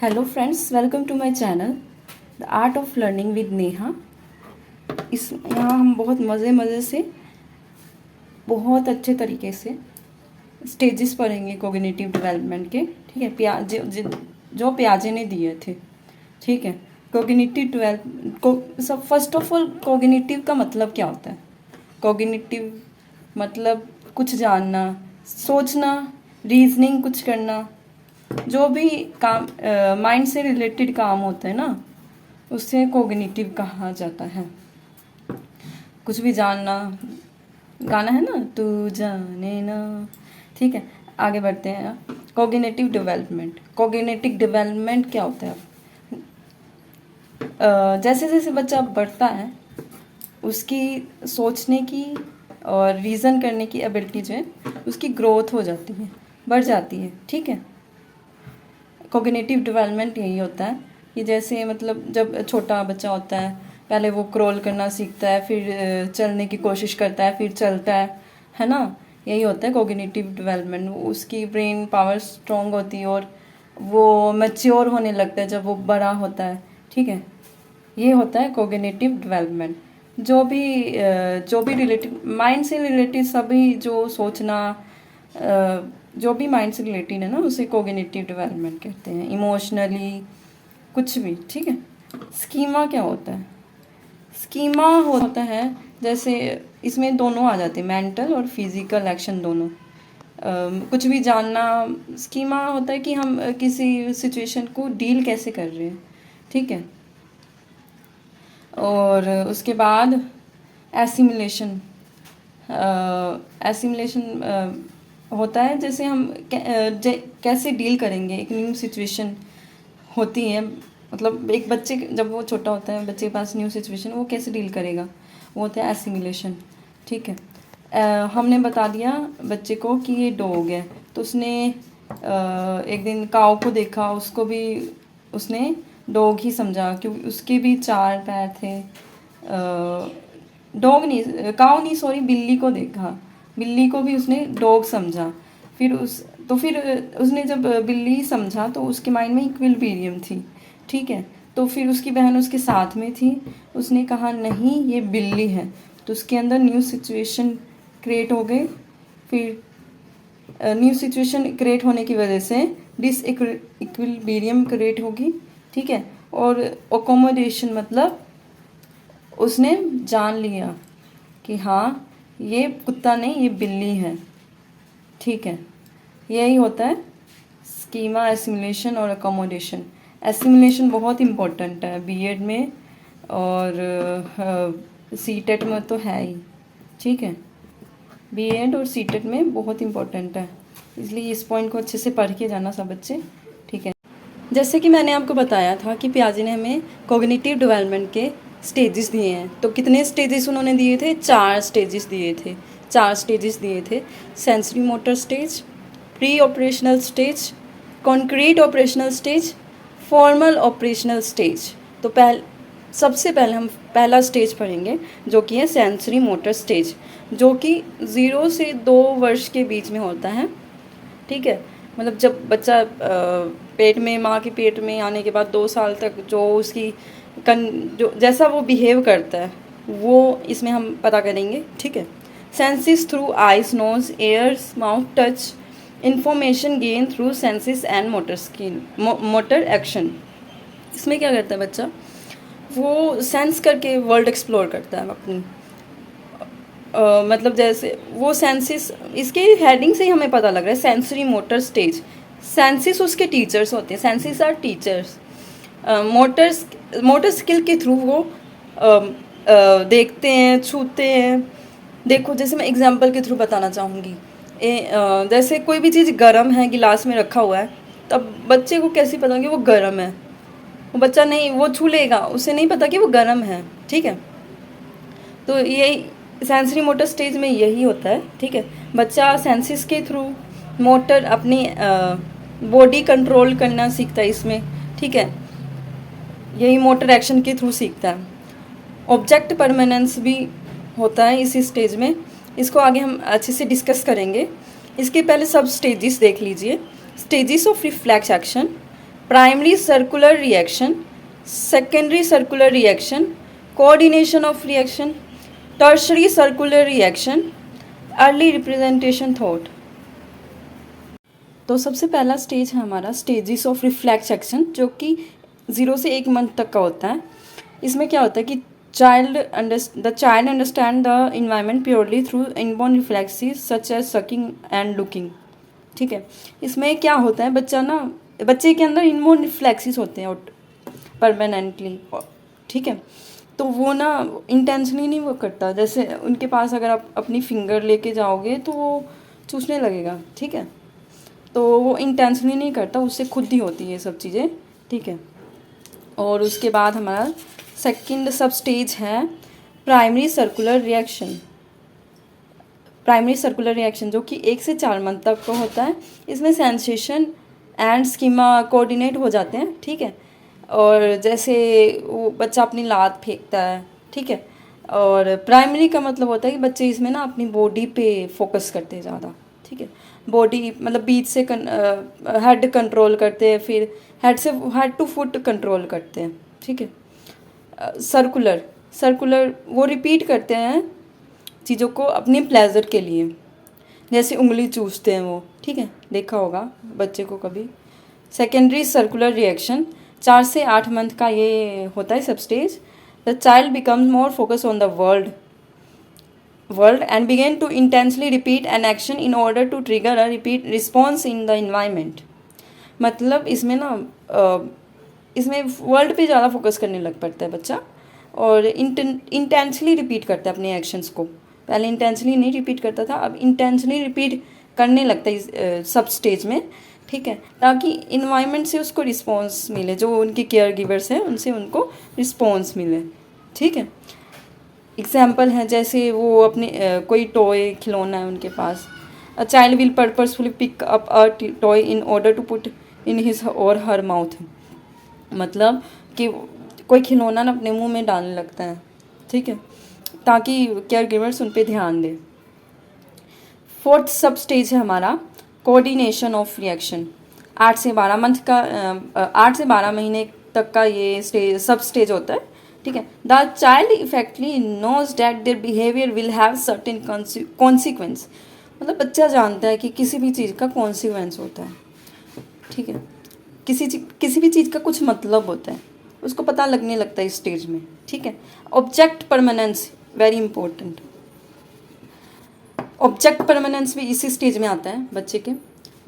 Hello friends, welcome to my channel the art of learning with Neha. यहाँ हम बहुत मज़े से बहुत अच्छे तरीके से स्टेजेस पढ़ेंगे कोग्निटिव डेवलपमेंट के। ठीक है, जो पियाजे ने दिए थे। ठीक है, कोग्निटिव डेवलप सब फर्स्ट ऑफ ऑल कोग्निटिव का मतलब क्या होता है? कोग्निटिव मतलब कुछ जानना, सोचना, रीजनिंग कुछ करना, जो भी काम माइंड से रिलेटेड काम होता है ना, उससे कोग्निटिव कहा जाता है। कुछ भी जानना, गाना है ना, तू जाने ना। ठीक है, आगे बढ़ते हैं। कोग्निटिव डेवलपमेंट क्या होता है? जैसे जैसे बच्चा बढ़ता है, उसकी सोचने की और रीज़न करने की एबिलिटी जो है, उसकी ग्रोथ हो जाती है, बढ़ जाती है। ठीक है, कोग्निटिव डेवलपमेंट यही होता है कि जैसे मतलब जब छोटा बच्चा होता है, पहले वो क्रॉल करना सीखता है, फिर चलने की कोशिश करता है, फिर चलता है ना। यही होता है कोग्निटिव डेवलपमेंट। उसकी ब्रेन पावर स्ट्रॉन्ग होती है और वो मैच्योर होने लगता है जब वो बड़ा होता है। ठीक है, ये होता है कोग्निटिव डेवलपमेंट। जो भी रिलेटेड माइंड से रिलेटेड सभी जो सोचना, जो भी माइंड से रिलेटेड है ना, उसे कोग्निटिव डेवलपमेंट कहते हैं। इमोशनली कुछ भी। ठीक है, स्कीमा क्या होता है? स्कीमा होता है जैसे इसमें दोनों आ जाते हैं, मेंटल और फिजिकल एक्शन दोनों। कुछ भी जानना। स्कीमा होता है कि हम किसी सिचुएशन को डील कैसे कर रहे हैं। ठीक है, और उसके बाद एसिमुलेशन। होता है जैसे हम कैसे डील करेंगे, एक न्यू सिचुएशन होती है। मतलब एक बच्चे जब वो छोटा होता है, बच्चे के पास न्यू सिचुएशन, वो कैसे डील करेगा, वो होता है एसिमुलेशन। ठीक है, हमने बता दिया बच्चे को कि ये डॉग है, तो उसने एक दिन काऊ को देखा, उसको भी उसने डॉग ही समझा क्योंकि उसके भी 4 पैर थे। डॉग नहीं, काऊ नहीं, सॉरी, बिल्ली को देखा, बिल्ली को भी उसने डॉग समझा। फिर उसने जब बिल्ली समझा तो उसके माइंड में इक्विलिब्रियम थी। ठीक है, तो फिर उसकी बहन उसके साथ में थी, उसने कहा नहीं ये बिल्ली है, तो उसके अंदर न्यू सिचुएशन क्रिएट हो गई। फिर न्यू सिचुएशन क्रिएट होने की वजह से डिस इक्विलिब्रियम क्रिएट होगी। ठीक है, और अकोमोडेशन मतलब उसने जान लिया कि हाँ ये कुत्ता नहीं, ये बिल्ली है। ठीक है, यही होता है स्कीमा, एसिमुलेशन और अकोमोडेशन। एसिमुलेशन बहुत इम्पोर्टेंट है बीएड में, और सीटेट में तो है ही। ठीक है, बीएड और सीटेट में बहुत इम्पोर्टेंट है, इसलिए इस पॉइंट को अच्छे से पढ़ के जाना सब बच्चे। ठीक है, जैसे कि मैंने आपको बताया था कि पियाजे ने हमें कोग्निटिव डेवलपमेंट के स्टेजेस दिए हैं। तो कितने स्टेजेस उन्होंने दिए थे? 4 स्टेजेस दिए थे। Sensory motor stage, pre operational stage, concrete operational stage, formal operational stage. तो सबसे पहले हम पहला स्टेज पढ़ेंगे जो कि है सेंसरी मोटर स्टेज, जो कि 0 से 2 वर्ष के बीच में होता है। ठीक है, मतलब जब बच्चा पेट में, माँ के पेट में आने के बाद 2 साल तक जो उसकी जो जैसा वो बिहेव करता है, वो इसमें हम पता करेंगे। ठीक है, senses through eyes, nose, ears, mouth, touch, information gain through senses and motor action. इसमें क्या करता है बच्चा? वो सेंस करके वर्ल्ड एक्सप्लोर करता है अपनी। मतलब जैसे वो सेंसेस, इसके हेडिंग से ही हमें पता लग रहा है सेंसरी मोटर स्टेज। सेंसेस उसके टीचर्स होते हैं, senses are teachers. Motor skill के थ्रू वो देखते हैं, छूते हैं। देखो, जैसे मैं एग्जांपल के थ्रू बताना चाहूँगी। जैसे कोई भी चीज़ गर्म है, गिलास में रखा हुआ है, तब बच्चे को कैसे पता कि वो गर्म है? वो बच्चा नहीं, वो छू लेगा, उसे नहीं पता कि वो गर्म है। ठीक है, तो यही सेंसरी मोटर स्टेज में यही होता है। ठीक है, बच्चा सेंसेस के थ्रू मोटर अपनी बॉडी कंट्रोल करना सीखता है इसमें। ठीक है, यही मोटर एक्शन के थ्रू सीखता है। ऑब्जेक्ट परमानेंस भी होता है इसी स्टेज में, इसको आगे हम अच्छे से डिस्कस करेंगे। इसके पहले सब स्टेजेस देख लीजिए। Stages of reflex action, primary circular reaction, secondary circular reaction, coordination of reaction, tertiary circular reaction, early representation thought. तो सबसे पहला स्टेज है हमारा स्टेजेस ऑफ रिफ्लेक्स एक्शन, जो कि 0 से 1 मंथ तक का होता है। इसमें क्या होता है कि the child understand the environment purely through inborn reflexes such as sucking and looking. ठीक है, इसमें क्या होता है, बच्चे के अंदर इनबॉर्न रिफ्लेक्सेस होते हैं परमानेंटली। ठीक है, तो वो ना इंटेंशनली नहीं वो करता। जैसे उनके पास अगर आप अपनी फिंगर लेके जाओगे तो वो चूसने लगेगा। ठीक है, तो वो इंटेंशनली नहीं करता, उससे खुद ही होती है ये सब चीज़ें। ठीक है, और उसके बाद हमारा सेकंड सब स्टेज है primary circular reaction. Primary circular reaction जो कि 1 से 4 मंथ तक का होता है। इसमें सेंसेशन एंड स्कीमा कोऑर्डिनेट हो जाते हैं। ठीक है, और जैसे वो बच्चा अपनी लात फेंकता है। ठीक है, और प्राइमरी का मतलब होता है कि बच्चे इसमें ना अपनी बॉडी पे फोकस करते हैं ज़्यादा। ठीक है, बॉडी मतलब बीच से हेड कंट्रोल करते हैं, फिर हेड टू फुट कंट्रोल करते हैं। ठीक है, सर्कुलर वो रिपीट करते हैं चीज़ों को अपने प्लेजर के लिए, जैसे उंगली चूसते हैं वो। ठीक है, देखा होगा बच्चे को कभी। सेकेंडरी सर्कुलर रिएक्शन 4 से 8 मंथ का ये होता है sub stage. The child becomes more focus on the world and begin to intensely repeat an action in order to trigger a repeat response in the environment. मतलब इसमें ना इसमें world पे ज़्यादा फोकस करने लग पड़ता है बच्चा, और इंटेंसली रिपीट करता है अपने एक्शंस को। पहले इंटेंसली नहीं रिपीट करता था, अब इंटेंसली रिपीट करने लगता है इस सब स्टेज में। ठीक है, ताकि इन्वायरमेंट से उसको रिस्पॉन्स मिले, जो उनके केयर गिवर्स हैं उनसे उनको रिस्पॉन्स मिले। ठीक है, एग्जाम्पल है जैसे वो अपने कोई टॉय खिलौना है उनके पास, a child will purposefully pick up a toy in order to put in his or her mouth. मतलब कि कोई खिलौना ना अपने मुंह में डालने लगता है। ठीक है, ताकि केयर गिवर्स उन पर ध्यान दें। फोर्थ सब स्टेज है हमारा कोऑर्डिनेशन ऑफ रिएक्शन। 8 से 12 मंथ का 8 से 12 महीने तक का ये सब स्टेज होता है। ठीक है, the child effectively knows that their behaviour will have certain consequence. मतलब बच्चा जानता है कि किसी भी चीज़ का कॉन्सिक्वेंस होता है। ठीक है, किसी भी चीज़ का कुछ मतलब होता है, उसको पता लगने लगता है इस स्टेज में। ठीक है, object permanence very important. Object permanence भी इसी स्टेज में आता है बच्चे के।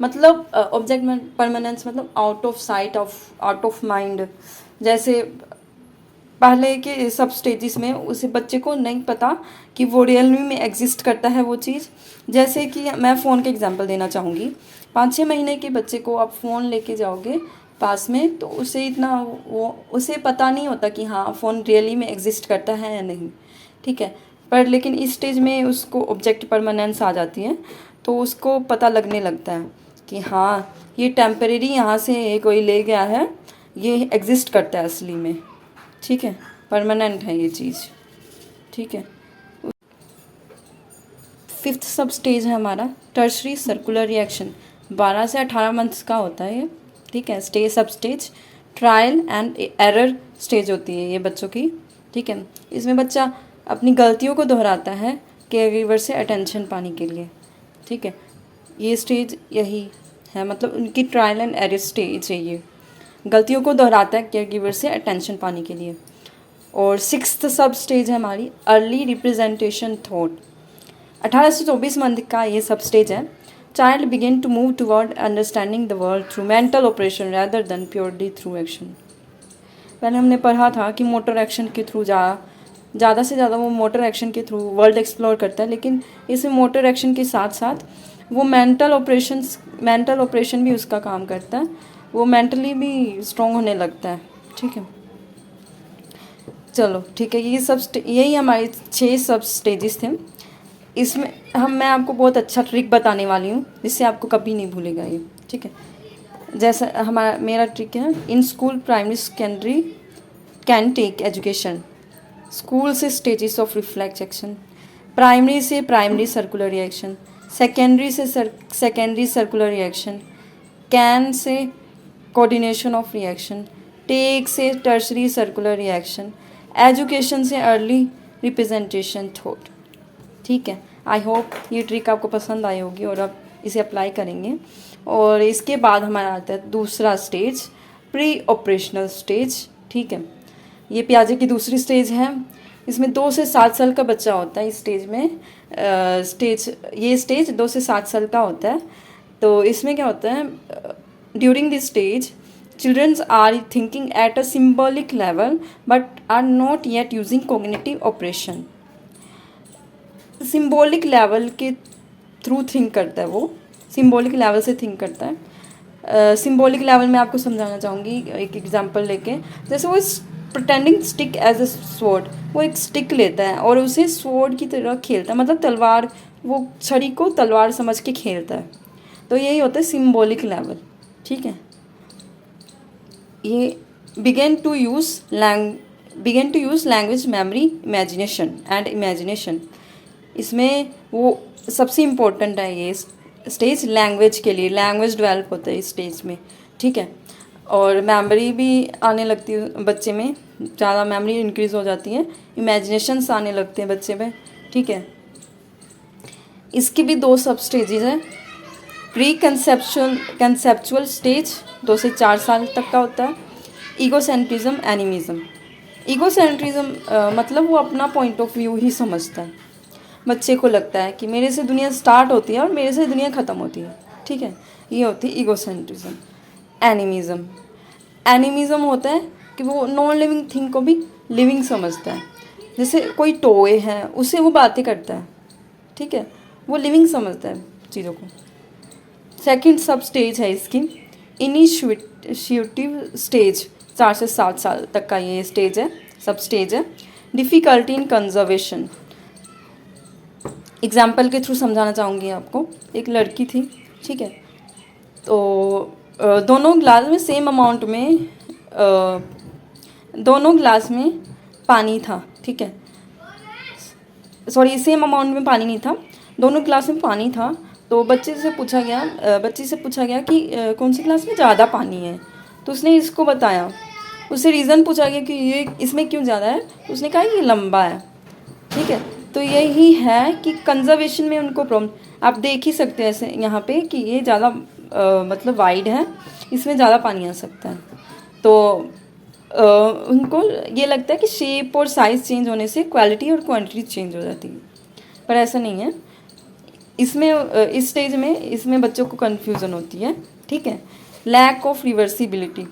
मतलब ऑब्जेक्ट परमानेंस मतलब out of site, out of mind. जैसे पहले के सब स्टेजेस में उसे बच्चे को नहीं पता कि वो रियली में एग्जिस्ट करता है वो चीज़। जैसे कि मैं फ़ोन का एग्जांपल देना चाहूँगी। 5-6 महीने के बच्चे को आप फ़ोन लेके जाओगे पास में, तो उसे पता नहीं होता कि हाँ फ़ोन रियली में एग्जिस्ट करता है या नहीं। ठीक है, पर लेकिन इस स्टेज में उसको ऑब्जेक्ट परमानेंस आ जाती है, तो उसको पता लगने लगता है कि हाँ ये टेम्परेरी यहाँ से कोई ले गया है, ये एग्जिस्ट करता है असली में। ठीक है, परमानेंट है ये चीज़। ठीक है, फिफ्थ सब स्टेज है हमारा टर्शरी सर्कुलर रिएक्शन। 12 से 18 मंथ्स का होता है ये। ठीक है, sub stage trial and error stage होती है ये बच्चों की। ठीक है, इसमें बच्चा अपनी गलतियों को दोहराता है केयर गिवर से अटेंशन पाने के लिए। ठीक है, ये स्टेज यही है, मतलब उनकी ट्रायल एंड एरर स्टेज है ये। गलतियों को दोहराता है केयर गिवर से अटेंशन पाने के लिए। और सिक्स्थ सब स्टेज है हमारी अर्ली रिप्रेजेंटेशन थॉट। 18 से 24 मंथ का ये सब स्टेज है। Child begin to move toward understanding the world through mental operation rather than purely through action. पहले हमने पढ़ा था कि मोटर एक्शन के थ्रू ज़्यादा से ज़्यादा वो मोटर एक्शन के थ्रू वर्ल्ड एक्सप्लोर करता है, लेकिन इसमें मोटर एक्शन के साथ साथ वो मेंटल ऑपरेशन भी उसका काम करता है। वो मेंटली भी स्ट्रॉन्ग होने लगता है। ठीक है, चलो ठीक है, यही हमारे 6 सब स्टेजेस थे। इसमें मैं आपको बहुत अच्छा ट्रिक बताने वाली हूँ जिससे आपको कभी नहीं भूलेगा ये। ठीक है, जैसा मेरा ट्रिक है, in school primary secondary can take education. School से stages of reflex action, primary से प्राइमरी सर्कुलर रिएक्शन, सेकेंडरी से सेकेंडरी सर्कुलर रिएक्शन, कैन से कोऑर्डिनेशन ऑफ रिएक्शन, टेक से टर्शरी सर्कुलर रिएक्शन, एजुकेशन से अर्ली रिप्रेजेंटेशन थॉट। ठीक है, I hope ये trick आपको पसंद आई होगी और आप इसे अप्लाई करेंगे। और इसके बाद हमारा आता है दूसरा स्टेज, प्री ऑपरेशनल स्टेज। ठीक है, ये पियाजे की दूसरी स्टेज है। इसमें 2 से 7 साल का बच्चा होता है इस स्टेज में। ये स्टेज 2 से 7 साल का होता है। तो इसमें क्या होता है, during this stage childrens are thinking at a symbolic level but are not yet using cognitive operation. Symbolic level के थ्रू थिंक करता है, वो सिम्बॉलिक लेवल से थिंक करता है। सिम्बॉलिक लेवल में आपको समझाना चाहूँगी एक एग्जांपल लेके। जैसे वो pretending stick as a sword, वो एक स्टिक लेता है और उसे स्वॉर्ड की तरह खेलता है, मतलब तलवार, वो छड़ी को तलवार समझ के खेलता है। तो यही होता है सिम्बॉलिक लेवल। ठीक है, ये begin to use language, memory, imagination and imagination. इसमें वो सबसे इम्पोर्टेंट है ये स्टेज लैंग्वेज के लिए, लैंग्वेज डेवलप होता है इस स्टेज में। ठीक है, और मेमोरी भी आने लगती है बच्चे में, ज़्यादा मेमोरी इंक्रीज़ हो जाती है, इमेजिनेशंस आने लगते हैं बच्चे में। ठीक है, इसकी भी 2 सब स्टेजेज हैं। प्री कंसेप्चुअल स्टेज 2 से 4 साल तक का होता है। Egocentrism, animism. ईगोसेंट्रिज्म मतलब वो अपना पॉइंट ऑफ व्यू ही समझता है। बच्चे को लगता है कि मेरे से दुनिया स्टार्ट होती है और मेरे से दुनिया ख़त्म होती है। ठीक है, ये होती है ईगोसेंट्रिज्म। एनिमिज्म होता है कि वो नॉन लिविंग थिंग को भी लिविंग समझता है। जैसे कोई टॉय है, उससे वो बातें करता है। ठीक है, वो लिविंग समझता है चीज़ों को। सेकंड सब स्टेज है इसकी इनिशिएटिव स्टेज, 4 से 7 साल तक का ये स्टेज है, सब स्टेज है। डिफ़िकल्टी इन कंजर्वेशन, एग्जाम्पल के थ्रू समझाना चाहूँगी आपको। एक लड़की थी, ठीक है, तो दोनों ग्लास में सेम अमाउंट में दोनों ग्लास में पानी था। ठीक है, सॉरी, सेम अमाउंट में पानी नहीं था, दोनों ग्लास में पानी था। तो बच्चे से पूछा गया कि कौन सी ग्लास में ज़्यादा पानी है। तो उसने इसको बताया, उससे रीज़न पूछा गया कि ये इसमें क्यों ज़्यादा है। तो उसने कहा ये लंबा है। ठीक है, तो यही है कि कंजर्वेशन में उनको प्रॉब्लम, आप देख ही सकते हैं ऐसे यहाँ पे कि ये ज़्यादा मतलब वाइड है, इसमें ज़्यादा पानी आ सकता है। तो उनको ये लगता है कि शेप और साइज़ चेंज होने से क्वालिटी और क्वांटिटी चेंज हो जाती है, पर ऐसा नहीं है। इसमें इस स्टेज में इसमें बच्चों को कन्फ्यूज़न होती है। ठीक है, लैक ऑफ रिवर्सिबिलिटी,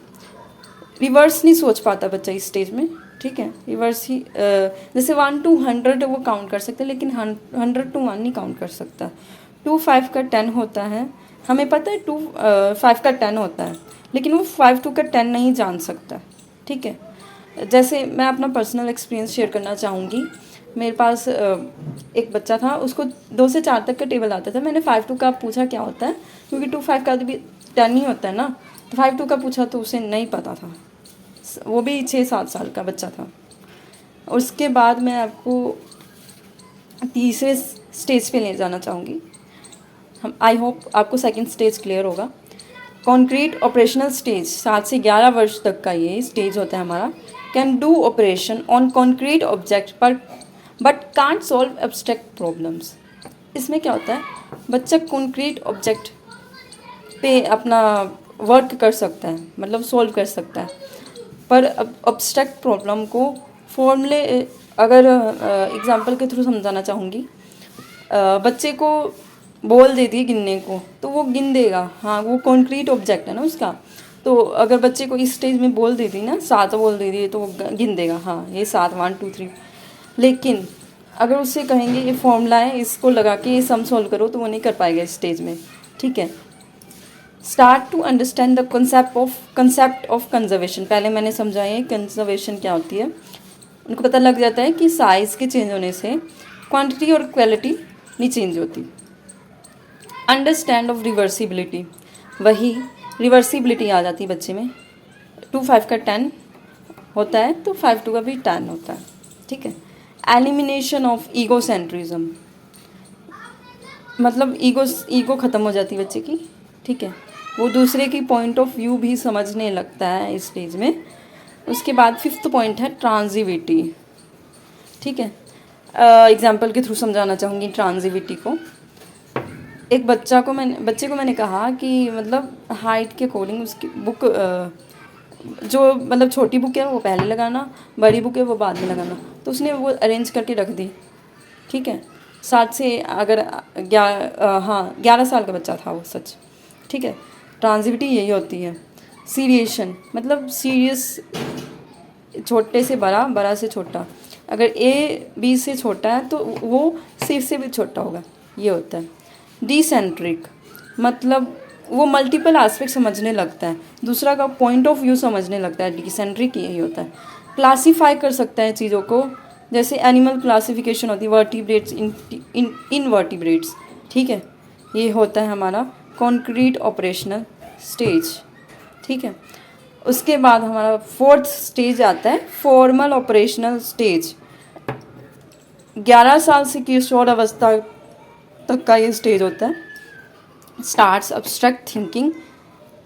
रिवर्स नहीं सोच पाता बच्चा इस स्टेज में। ठीक है, रिवर्स ही जैसे 1 to 100 वो काउंट कर सकते हैं, लेकिन 100 to 1 नहीं काउंट कर सकता। 2 5 का 10 होता है, हमें पता है 2 5 का 10 होता है, लेकिन वो 5 2 का 10 नहीं जान सकता। ठीक है, जैसे मैं अपना पर्सनल एक्सपीरियंस शेयर करना चाहूँगी। मेरे पास एक बच्चा था, उसको 2 से 4 तक का टेबल आता था। मैंने 5 2 का पूछा क्या होता है, क्योंकि 2 5 का भी 10 ही होता है ना, तो 5 2 का पूछा तो उसे नहीं पता था, वो भी 6 7 साल का बच्चा था। उसके बाद मैं आपको तीसरे स्टेज पे ले जाना चाहूँगी। आई होप आपको सेकंड स्टेज क्लियर होगा। कॉन्क्रीट ऑपरेशनल स्टेज, 7 से 11 वर्ष तक का ये स्टेज होता है हमारा। Can do operation on concrete object पर but can't solve abstract problems. इसमें क्या होता है, बच्चा कॉन्क्रीट ऑब्जेक्ट पे अपना वर्क कर सकता है, मतलब सॉल्व कर सकता है, पर अब्स्ट्रैक्ट प्रॉब्लम को फॉर्मूले, अगर एग्जांपल के थ्रू समझाना चाहूँगी। बच्चे को बॉल दे दी गिनने को, तो वो गिन देगा, हाँ वो कॉन्क्रीट ऑब्जेक्ट है ना उसका। तो अगर बच्चे को इस स्टेज में बॉल दे दी ना, 7 बॉल दे दी, तो वो गिन देगा, हाँ ये 7 1 2 3। लेकिन अगर उससे कहेंगे ये फॉर्मूला है, इसको लगा के ये सम सॉल्व करो, तो वो नहीं कर पाएगा इस स्टेज में। ठीक है, start to understand the concept of conservation. पहले मैंने समझाया कंजर्वेशन क्या होती है। उनको पता लग जाता है कि साइज़ के चेंज होने से क्वांटिटी और क्वालिटी नहीं चेंज होती। अंडरस्टैंड ऑफ रिवर्सिबिलिटी, वही रिवर्सिबिलिटी आ जाती है बच्चे में। 2 5 का 10 होता है, तो 5 2 का भी 10 होता है। ठीक है, एलिमिनेशन ऑफ ईगोसेंट्रिज्म, मतलब ईगो ख़त्म हो जाती है बच्चे की। ठीक है, वो दूसरे की पॉइंट ऑफ व्यू भी समझने लगता है इस स्टेज में। उसके बाद 5th पॉइंट है ट्रांजिविटी। ठीक है, एग्जाम्पल के थ्रू समझाना चाहूँगी ट्रांजिविटी को। एक बच्चे को मैंने कहा कि मतलब हाइट के अकॉर्डिंग उसकी बुक जो मतलब छोटी बुक है वो पहले लगाना, बड़ी बुक है वो बाद में लगाना। तो उसने वो अरेंज करके रख दी। ठीक है, 7 से अगर 11 साल का बच्चा था वो, सच। ठीक है, ट्रांजिविटी यही होती है। सीरिएशन मतलब सीरियस, छोटे से बड़ा, बड़ा से छोटा। अगर ए बी से छोटा है तो वो सी से भी छोटा होगा, ये होता है। डिसेंट्रिक मतलब वो मल्टीपल एस्पेक्ट समझने लगता है, दूसरा का पॉइंट ऑफ व्यू समझने लगता है। डिसेंट्रिक यही होता है। क्लासीफाई कर सकता है चीज़ों को, जैसे एनिमल क्लासिफिकेशन होती है, वर्टिब्रेट्स, इनवर्टिब्रेट्स। ठीक है, ये होता है हमारा कॉन्क्रीट ऑपरेशनल स्टेज। ठीक है, उसके बाद हमारा 4th स्टेज आता है फॉर्मल ऑपरेशनल स्टेज। 11 साल से किशोर अवस्था तक का ये स्टेज होता है। स्टार्ट्स अब्स्ट्रैक्ट थिंकिंग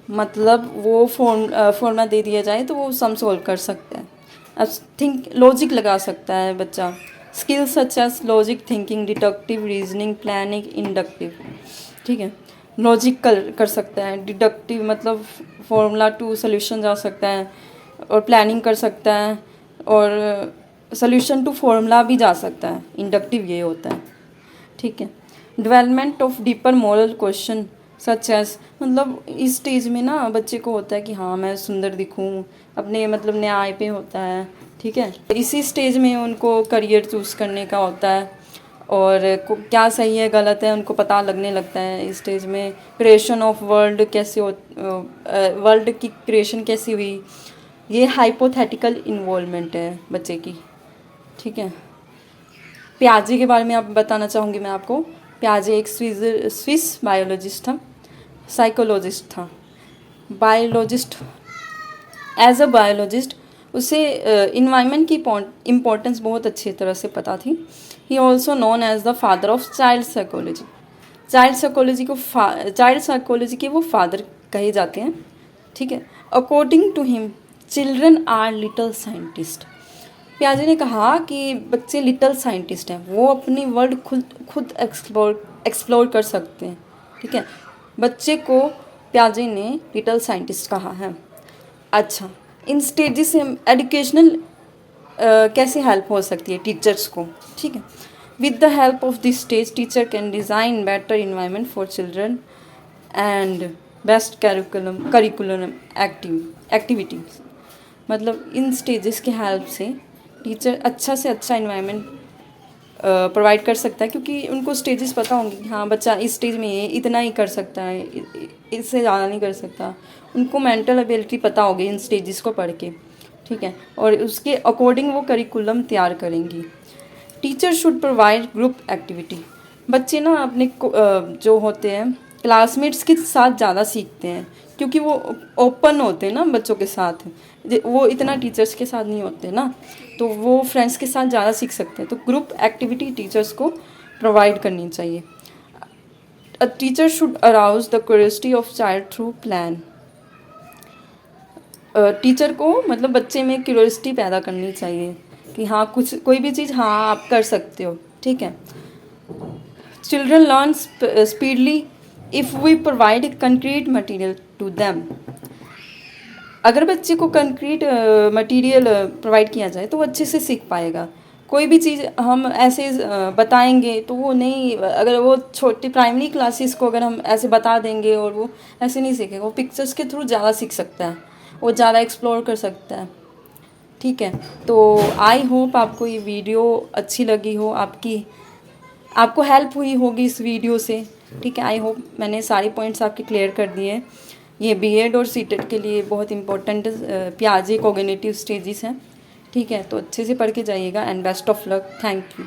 मतलब वो फॉर्मूला दे दिया जाए तो वो सम सॉल्व कर सकता है। अब लॉजिक लगा सकता है बच्चा। Skills such as logic thinking, deductive reasoning, planning, inductive. ठीक है, लॉजिक कर सकता है, डिडक्टिव मतलब फॉर्मूला टू सोल्यूशन जा सकता है, और प्लानिंग कर सकता है, और सोल्यूशन टू फॉर्मूला भी जा सकता है। इंडक्टिव ये होता है। ठीक है, development of deeper moral question such as मतलब इस स्टेज में ना बच्चे को होता है कि हाँ मैं सुंदर दिखूँ, अपने मतलब न्याय पे होता है। ठीक है, इसी स्टेज में उनको करियर चूज़ करने का होता है, और क्या सही है गलत है उनको पता लगने लगता है इस स्टेज में। क्रिएशन ऑफ वर्ल्ड कैसे वर्ल्ड की क्रिएशन कैसी हुई, ये हाइपोथेटिकल इन्वॉल्वमेंट है बच्चे की। ठीक है, पियाजे के बारे में आप बताना चाहूँगी मैं आपको। पियाजे एक स्विस बायोलॉजिस्ट था, साइकोलॉजिस्ट था, बायोलॉजिस्ट। एज अ बायोलॉजिस्ट उसे इन्वायरमेंट की इम्पोर्टेंस बहुत अच्छी तरह से पता थी। He also known as the father of child psychology. Child psychology के वो फादर कहे जाते हैं। ठीक है, according to him children are little scientist. पियाजे ने कहा कि बच्चे लिटल साइंटिस्ट हैं, वो अपनी वर्ल्ड खुद एक्सप्लोर कर सकते हैं। ठीक है, बच्चे को पियाजे ने लिटल साइंटिस्ट कहा है। अच्छा, इन स्टेजेस से एजुकेशनल कैसे हेल्प हो सकती है टीचर्स को। ठीक है, with the help of this stage teacher can design better environment for children and best curriculum activities. मतलब इन स्टेजेस के हेल्प से टीचर अच्छा से अच्छा इन्वायरमेंट प्रोवाइड कर सकता है, क्योंकि उनको स्टेजेस पता होंगे कि हाँ बच्चा इस स्टेज में ये इतना ही कर सकता है, इससे ज़्यादा नहीं कर सकता। उनको मेंटल एबिलिटी पता होगी इन स्टेजेस को पढ़ के। ठीक है, और उसके अकॉर्डिंग वो करिकुलम तैयार करेंगी। Teacher should provide group activity. बच्चे ना अपने जो होते हैं क्लासमेट्स के साथ ज़्यादा सीखते हैं, क्योंकि वो ओपन होते हैं ना बच्चों के साथ, वो इतना टीचर्स के साथ नहीं होते ना, तो वो फ्रेंड्स के साथ ज़्यादा सीख सकते हैं। तो ग्रुप एक्टिविटी टीचर्स को प्रोवाइड करनी चाहिए। A teacher should arouse the curiosity of child through plan. Teacher को मतलब बच्चे में क्यूरियोसिटी पैदा करनी चाहिए कि हाँ कोई भी चीज़ हाँ आप कर सकते हो। ठीक है, children learn speedily if we provide concrete material to them. अगर बच्चे को कंक्रीट मटेरियल प्रोवाइड किया जाए तो वो अच्छे से सीख पाएगा। कोई भी चीज़ हम ऐसे बताएंगे तो वो नहीं, अगर वो छोटी प्राइमरी क्लासेस को अगर हम ऐसे बता देंगे और वो ऐसे नहीं सीखेगा, वो पिक्चर्स के थ्रू ज़्यादा सीख सकता है, वो ज़्यादा एक्सप्लोर कर सकता है। ठीक है, तो आई होप आपको ये वीडियो अच्छी लगी हो, आपको हेल्प हुई होगी इस वीडियो से। ठीक है, आई होप मैंने सारे पॉइंट्स आपके क्लियर कर दिए। ये बीएड और सीटेट के लिए बहुत इंपॉर्टेंट पियाजे कॉग्निटिव स्टेजेस हैं। ठीक है, तो अच्छे से पढ़ के जाइएगा and best of luck. Thank you.